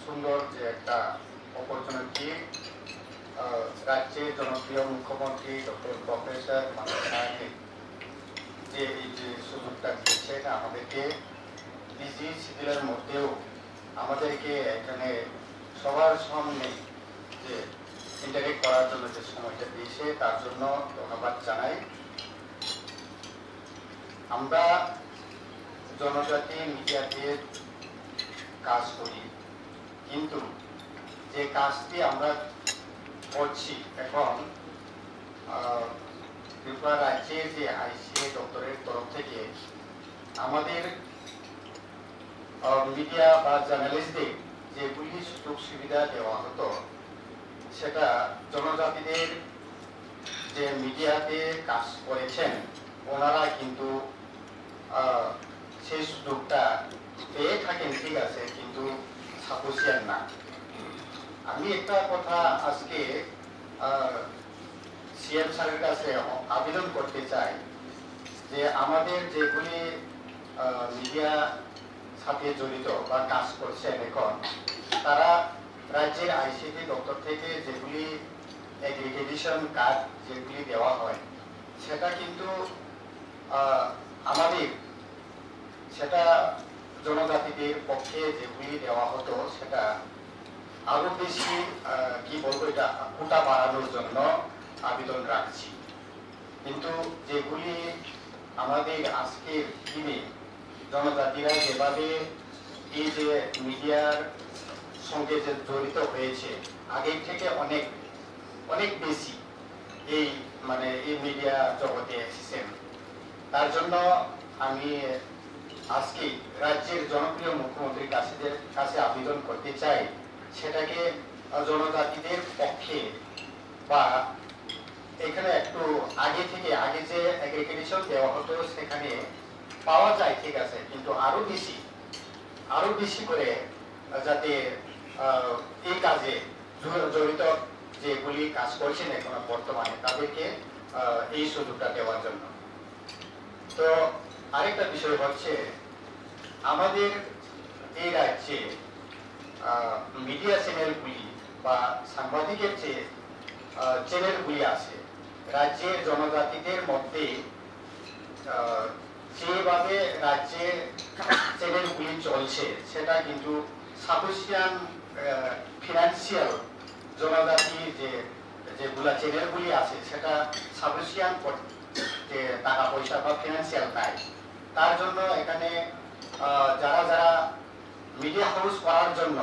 সুন্দর যে একটা অপরচুনিটি রাজ্যের জনপ্রিয় মুখ্যমন্ত্রী ডক্টর প্রফেসর মানিক সাহাকে যে এই যে সুযোগটা দিয়েছেন আমাদেরকে বিজি শিডিউলের মধ্যেও আমাদেরকে এখানে সবার সামনে যে ইন্টারেক্ট করার জন্য যে সময়টা দিয়েছে তার জন্য ধন্যবাদ জানাই। আমরা জনজাতি মিডিয়াতে কাজ করি, কিন্তু যে কাজটি আমরা করছি এখন ত্রিপুরা রাজ্যের যে আইসিএ দপ্তরের তরফ থেকে আমাদের মিডিয়া বা জার্নালিস্টদের যেগুলি সুযোগ সুবিধা দেওয়া হতো সেটা জনজাতিদের যে মিডিয়াতে কাজ করেছেন ওনারা কিন্তু সেই সুযোগটা পেয়ে থাকেন, ঠিক আছে, কিন্তু সাফিসিয়েন্ট না। আমি একটা কথা আজকে সিএম স্যারের কাছে আবেদন করতে চাই যে আমাদের যেগুলি মিডিয়া সাথে জড়িত বা কাজ করছেন এখন, তারা রাজ্যের আইসিটি দপ্তর থেকে যেগুলি এগ্রিগেশন কার্ড যেগুলি দেওয়া হয় সেটা কিন্তু আমাদের সেটা জনজাতিদের পক্ষে যেগুলি দেওয়া হতো সেটা আরো বেশি কি বলবো, এটা কোটা বাড়ানোর জন্য আবেদন রাখছি। কিন্তু যেগুলি আমাদের আজকের দিনে জনজাতিরা যেভাবে এই যে মিডিয়ার সঙ্গে যে জড়িত হয়েছে আগের থেকে অনেক অনেক বেশি এই এই মিডিয়া জগতে এসেছেন, তার জন্য আমি আজকে রাজ্যের জনপ্রিয় মুখ্যমন্ত্রীর কাছে আবেদন করতে চাই সেটাকে জনজাতিদের পক্ষে বা এখানে একটু আগে যে এগ্রিগেশন দেওয়া হতো সেখানে পাওয়া যায়, ঠিক আছে, কিন্তু আরো বেশি করে যাতে এই কাজে জড়িত যেগুলি কাজ করছেন এখন বর্তমানে তাদেরকে এই সুযোগটা দেওয়ার জন্য। তো আরেকটা বিষয় হচ্ছে আমাদের এই রাজ্যে মিডিয়া চ্যানেলগুলি বা সাংবাদিকের যে চ্যানেলগুলি আছে রাজ্যের জনজাতিদের মধ্যে যেভাবে রাজ্যের চ্যানেলগুলি চলছে সেটা কিন্তু সাফিসিয়েন্ট ফিনান্সিয়াল জনজাতি যেগুলা চ্যানেলগুলি আছে সেটা সাফিসিয়েন্ট যে টাকা পয়সা বা ফিনান্সিয়াল নাই। তার জন্য এখানে যারা মিডিয়া হাউস করার জন্য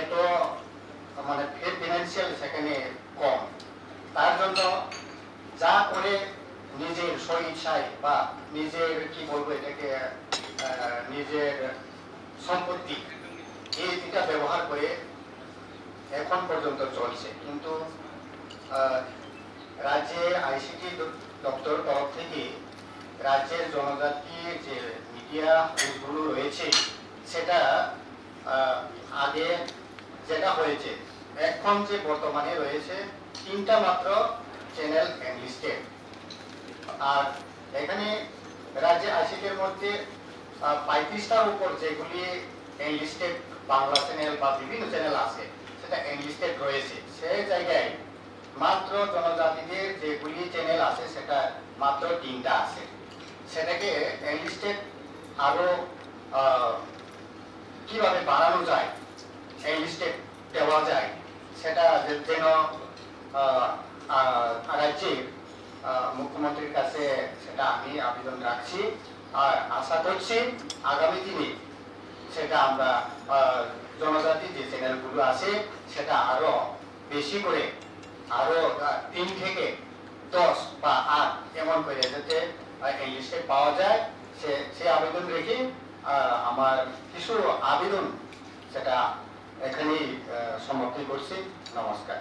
এত ফিনান্সিয়াল সেখানে কম, তার জন্য যা করে নিজের স্বইচ্ছায় বা নিজের কি বলবো এটাকে নিজের সম্পত্তি এইটা ব্যবহার করে এখন পর্যন্ত চলছে। কিন্তু রাজ্যের আইসিটি দপ্তর তরফ থেকে রাজ্যের জনজাতির যে মিডিয়া হাউসগুলো রয়েছে সেটা আগে যেটা হয়েছে এখন যে বর্তমানে রয়েছে 3টা মাত্র চ্যানেল এনলিস্টেড, আর এখানে রাজ্যে আইসিটির মধ্যে 35টার উপর যেগুলি এনলিস্টেড বাংলা চ্যানেল বা বিভিন্ন চ্যানেল আছে সেটা এনলিস্টেড রয়েছে। সেই জায়গায় মাত্র জনজাতিদের যেগুলি চ্যানেল আছে সেটা মাত্র 3টা আছে। সেটাকে এনলিস্টেড আরো কিভাবে বাড়ানো যায়, এনলিস্টেড দেওয়া যায়, সেটা যেন রাজ্যের মুখ্যমন্ত্রীর কাছে সেটা আমি আবেদন রাখছি। আর আশা করছি আগামী দিনে সেটা আমরা জনজাতি যে চ্যানেলগুলো আছে সেটা আরো বেশি করে আরো 3 থেকে 10 বা 8 এমন করে যাতে ইংলিশে পাওয়া যায় সে আবেদন রেখে আমার কিছু আবেদন সেটা এখানেই সমাপ্তি করছি। নমস্কার।